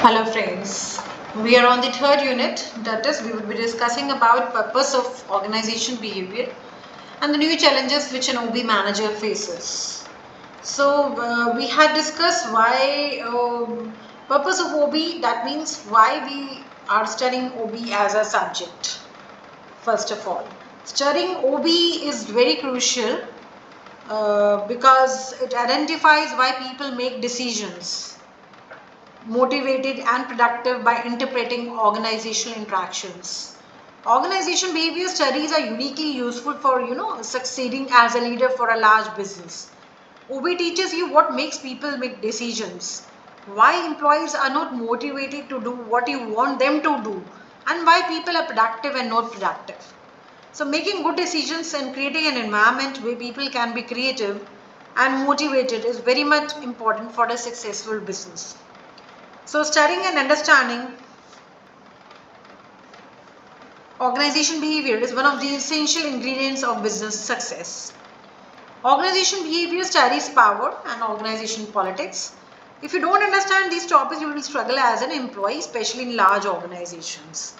Hello friends, we are on the third unit, that is we will be discussing about purpose of organization behavior and the new challenges which an OB manager faces. So we had discussed why purpose of OB, that means why we are studying OB as a subject. First of all, studying OB is very crucial because it identifies why people make decisions motivated and productive by interpreting organizational interactions. Organization behavior studies are uniquely useful for succeeding as a leader for a large business. OB teaches you what makes people make decisions, why employees are not motivated to do what you want them to do, and why people are productive and not productive. So making good decisions and creating an environment where people can be creative and motivated is very much important for a successful business. So studying and understanding organization behavior is one of the essential ingredients of business success. Organization behavior studies power and organization politics. If you don't understand these topics, you will struggle as an employee, especially in large organizations.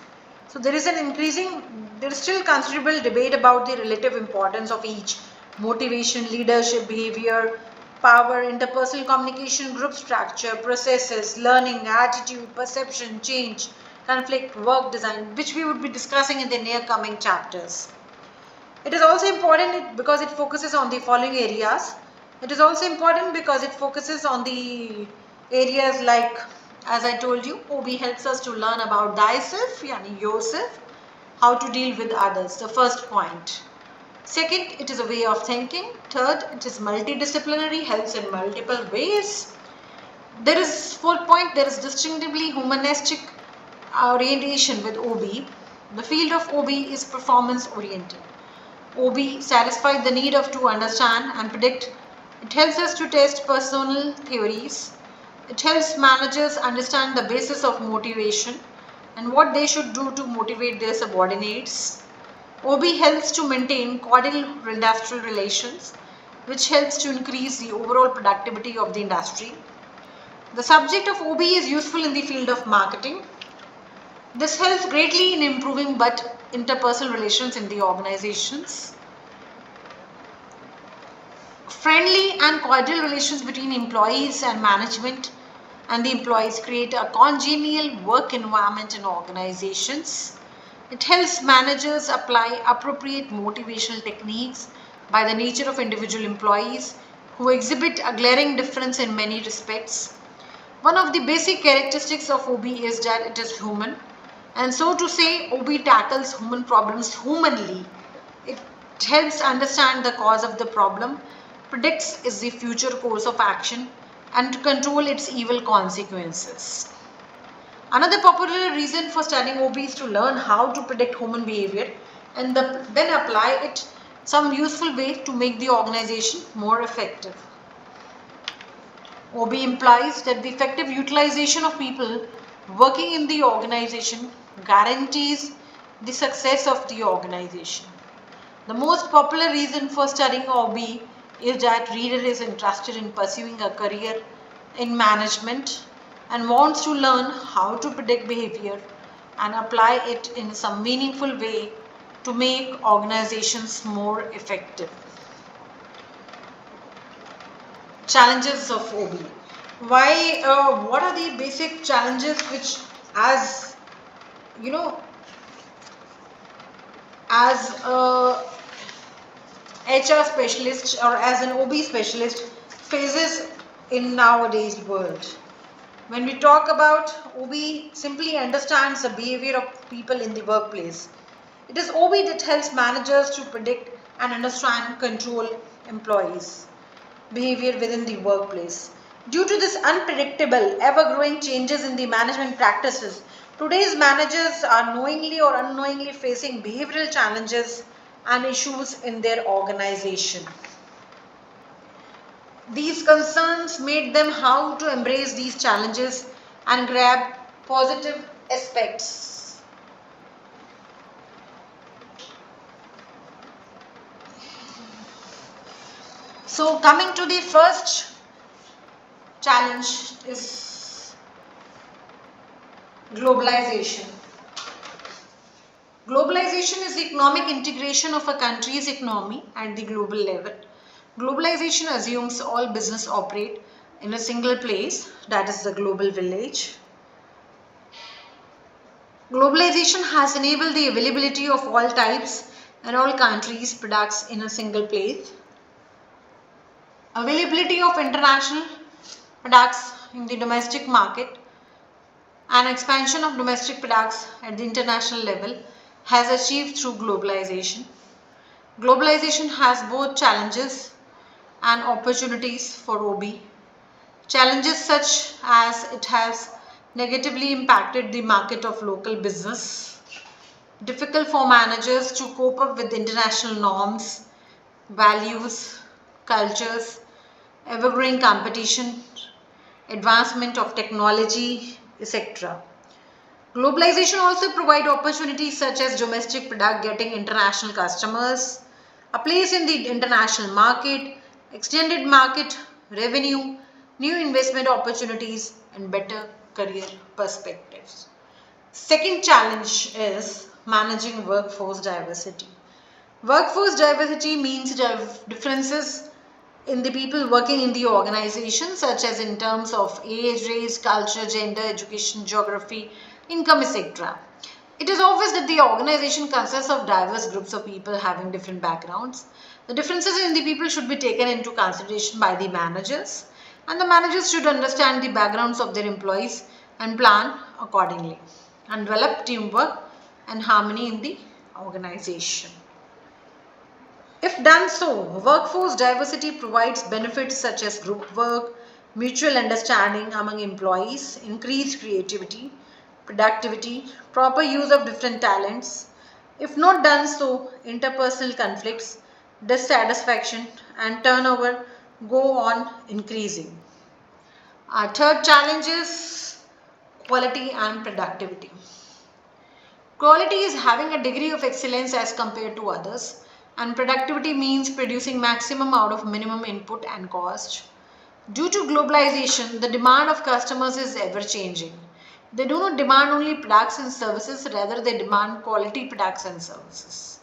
So there is still considerable debate about the relative importance of each: motivation, leadership, behavior, power, interpersonal communication, group structure, processes, learning, attitude, perception, change, conflict, work design, which we would be discussing in the near coming chapters. It is also important because it focuses on the following areas. It is also important because it focuses on the areas like, as I told you, OB helps us to learn about thyself, yani yourself, how to deal with others, the first point. Second, it is a way of thinking. Third, it is multidisciplinary, helps in multiple ways. There is, fourth point, there is distinctively humanistic orientation with OB. The field of OB is performance oriented. OB satisfies the need of to understand and predict. It helps us to test personal theories. It helps managers understand the basis of motivation and what they should do to motivate their subordinates. OB helps to maintain cordial industrial relations, which helps to increase the overall productivity of the industry. The subject of OB is useful in the field of marketing. This helps greatly in improving interpersonal relations in the organizations. Friendly and cordial relations between employees and management and the employees create a congenial work environment in organizations. It helps managers apply appropriate motivational techniques by the nature of individual employees who exhibit a glaring difference in many respects. One of the basic characteristics of OB is that it is human, and so to say, OB tackles human problems humanly. It helps understand the cause of the problem, predicts its the future course of action, and to control its evil consequences. Another popular reason for studying OB is to learn how to predict human behavior and then apply it some useful way to make the organization more effective. OB implies that the effective utilization of people working in the organization guarantees the success of the organization. The most popular reason for studying OB is that reader is interested in pursuing a career in management and wants to learn how to predict behavior and apply it in some meaningful way to make organizations more effective. Challenges of OB. What are the basic challenges which, as you know, as a HR specialist or as an OB specialist faces in nowadays world? When we talk about OB, simply understands the behavior of people in the workplace. It is OB that helps managers to predict and understand control employees' behavior within the workplace. Due to this unpredictable, ever-growing changes in the management practices, today's managers are knowingly or unknowingly facing behavioral challenges and issues in their organization. These concerns made them how to embrace these challenges and grab positive aspects. So coming to the first challenge is Globalization. Globalization is the economic integration of a country's economy at the global level. Globalization assumes all business operate in a single place, that is the global village. Globalization has enabled the availability of all types and all countries' products in a single place. Availability of international products in the domestic market and expansion of domestic products at the international level has achieved through globalization. Globalization has both challenges and opportunities for OB. Challenges such as it has negatively impacted the market of local business, difficult for managers to cope up with international norms, values, cultures, ever-growing competition, advancement of technology, etc. Globalization also provides opportunities such as domestic product getting international customers, a place in the international market, extended market revenue, new investment opportunities, and better career perspectives. Second challenge is managing workforce diversity. Workforce diversity means differences in the people working in the organization, such as in terms of age, race, culture, gender, education, geography, income, etc. It is obvious that the organization consists of diverse groups of people having different backgrounds. The differences in the people should be taken into consideration by the managers, and the managers should understand the backgrounds of their employees and plan accordingly and develop teamwork and harmony in the organization. If done so, workforce diversity provides benefits such as group work, mutual understanding among employees, increased creativity, productivity, proper use of different talents. If not done so, interpersonal conflicts, dissatisfaction, and turnover go on increasing. Our third challenge is quality and productivity. Quality is having a degree of excellence as compared to others, and productivity means producing maximum out of minimum input and cost. Due to globalization, the demand of customers is ever changing. They do not demand only products and services, rather they demand quality products and services.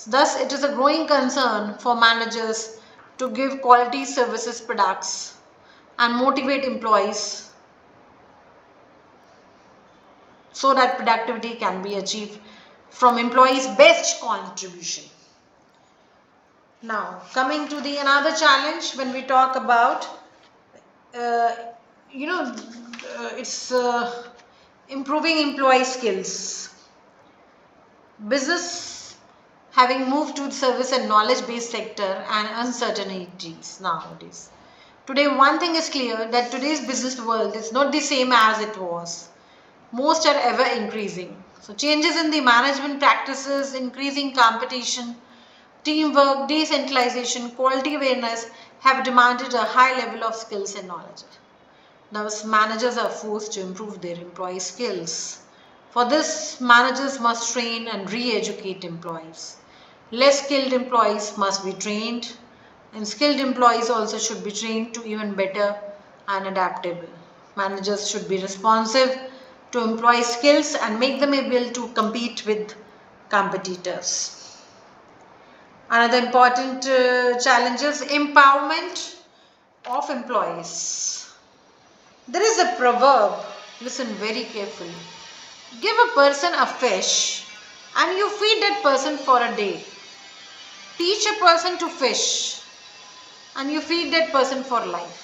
Thus, it is a growing concern for managers to give quality services products and motivate employees so that productivity can be achieved from employees' best contribution. Now, coming to the another challenge when we talk about, uh, you know, it's improving employee skills. Business having moved to service and knowledge-based sector and uncertainties nowadays. Today, one thing is clear that today's business world is not the same as it was. Most are ever increasing. So changes in the management practices, increasing competition, teamwork, decentralization, quality awareness have demanded a high level of skills and knowledge. Now managers are forced to improve their employee skills. For this, managers must train and re-educate employees. Less skilled employees must be trained, and skilled employees also should be trained to even better and adaptable. Managers should be responsive to employee skills and make them able to compete with competitors. Another important challenge is empowerment of employees. There is a proverb, listen very carefully. Give a person a fish and you feed that person for a day. Teach a person to fish and you feed that person for life.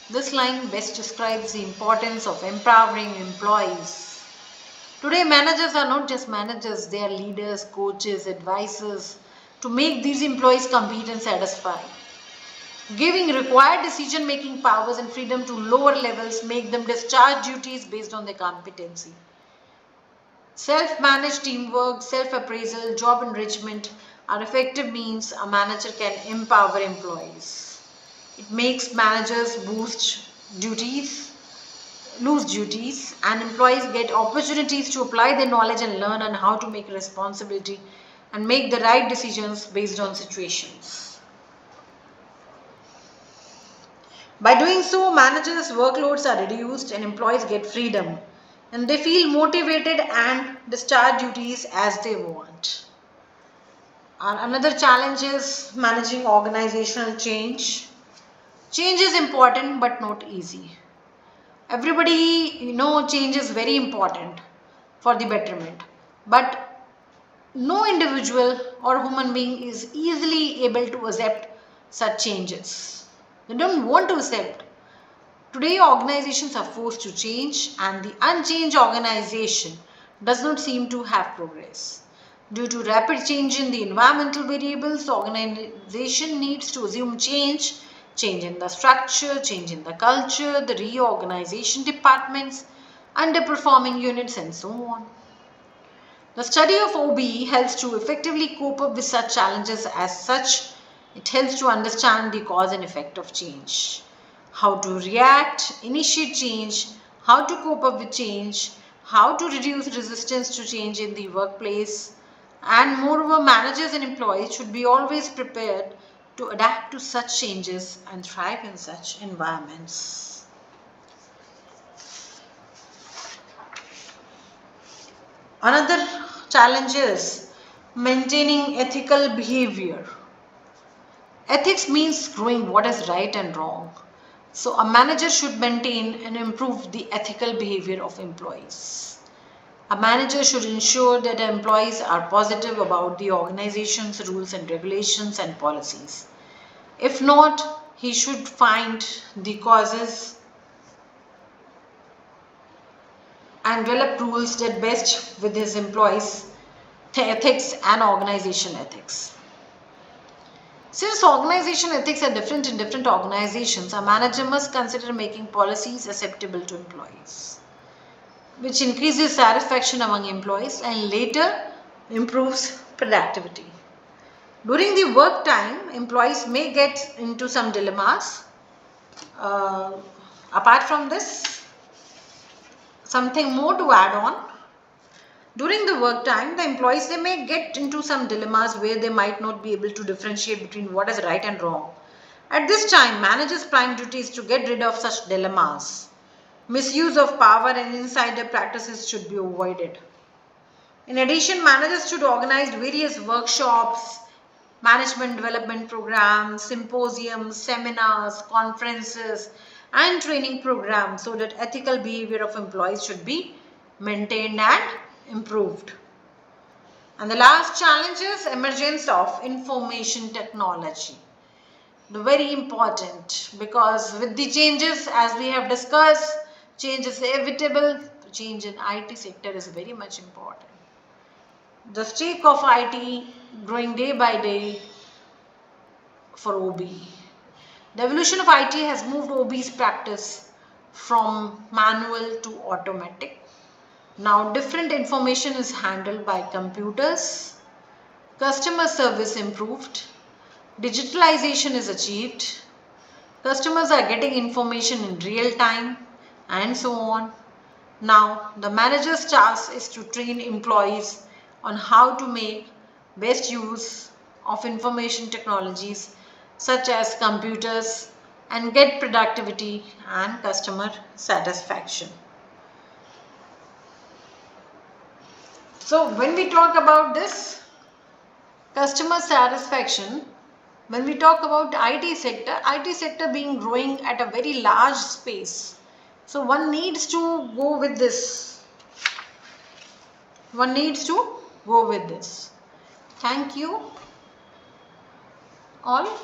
This line best describes the importance of empowering employees. Today, managers are not just managers, they are leaders, coaches, advisors to make these employees compete and satisfy. Giving required decision-making powers and freedom to lower levels make them discharge duties based on their competency. Self-managed teamwork, self-appraisal, job enrichment are effective means a manager can empower employees. It makes managers lose duties, and employees get opportunities to apply their knowledge and learn on how to make responsibility and make the right decisions based on situations. By doing so, managers' workloads are reduced and employees get freedom and they feel motivated and discharge duties as they want. Another challenge is managing organizational change. Change is important but not easy. Everybody, change is very important for the betterment, but no individual or human being is easily able to accept such changes. They don't want to accept. Today, organizations are forced to change, and the unchanged organization does not seem to have progress. Due to rapid change in the environmental variables, the organization needs to assume change in the structure, change in the culture, the reorganization departments, underperforming units, and so on. The study of OBE helps to effectively cope up with such challenges. As such, it helps to understand the cause and effect of change, how to react, initiate change, how to cope up with change, how to reduce resistance to change in the workplace, and moreover, managers and employees should be always prepared to adapt to such changes and thrive in such environments. Another challenge is maintaining ethical behavior. Ethics means knowing what is right and wrong. So a manager should maintain and improve the ethical behavior of employees. A manager should ensure that employees are positive about the organization's rules and regulations and policies. If not, he should find the causes and develop rules that best with his employees' ethics and organization ethics. Since organization ethics are different in different organizations, a manager must consider making policies acceptable to employees, which increases satisfaction among employees and later improves productivity. During the work time, employees may get into some dilemmas. Apart from this, something more to add on. During the work time, the employees, they may get into some dilemmas where they might not be able to differentiate between what is right and wrong. At this time, managers' prime duty is to get rid of such dilemmas. Misuse of power and insider practices should be avoided. In addition, managers should organize various workshops, management development programs, symposiums, seminars, conferences, and training programs so that ethical behavior of employees should be maintained and improved. And the last challenge is emergence of information technology. Very important, because with the changes, as we have discussed, change is inevitable. Change in IT sector is very much important. The stake of IT growing day by day for OB. The evolution of IT has moved OB's practice from manual to automatic. Now different information is handled by computers, customer service improved, digitalization is achieved, customers are getting information in real time, and so on. Now the manager's task is to train employees on how to make best use of information technologies such as computers and get productivity and customer satisfaction. So when we talk about this customer satisfaction, when we talk about IT sector being growing at a very large space, so one needs to go with this. One needs to go with this. Thank you all.